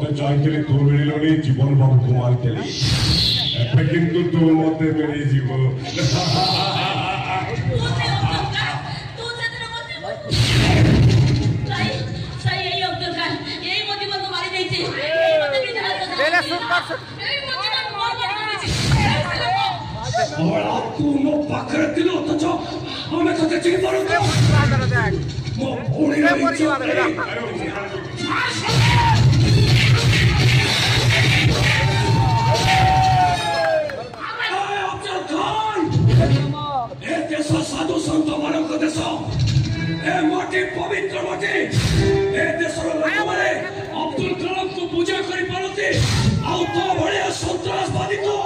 मत चाहिए तू मिलनी जीवन बाबू कुमार किंतु तू मत मिली जीव और आप तू नो पाखरे दिलो तो जो हमें तो तेरी बारों का मो पूरी नहीं साधु संत मानव देश ए माटी पवित्र माटी ए देशर लोक माने अब्दुल कलाम को पूजा करि पारते आउ तो बड़े सन्त्रासवादी को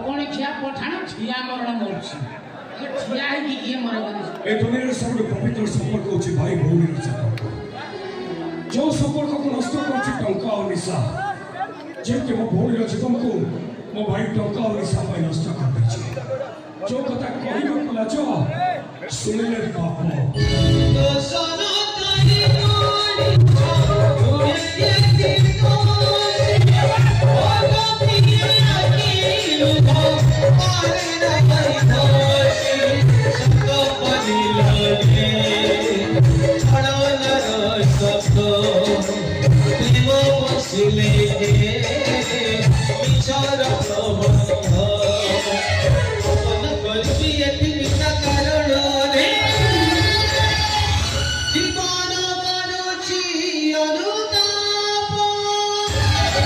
कोन खिया पठान छिया मरण मोरछि छिया है कि ये मरण ए दुनिया सब पवित्र संपर्क होछि भाई भौणी संपर्क जो संपर्क को नष्ट करछि टंका और निशा जेके मो भौणी जीवन को मो भाई टंका और निशा भाई नष्ट कर दैछि जो कथा कहिबो को लाज सुनिले बाप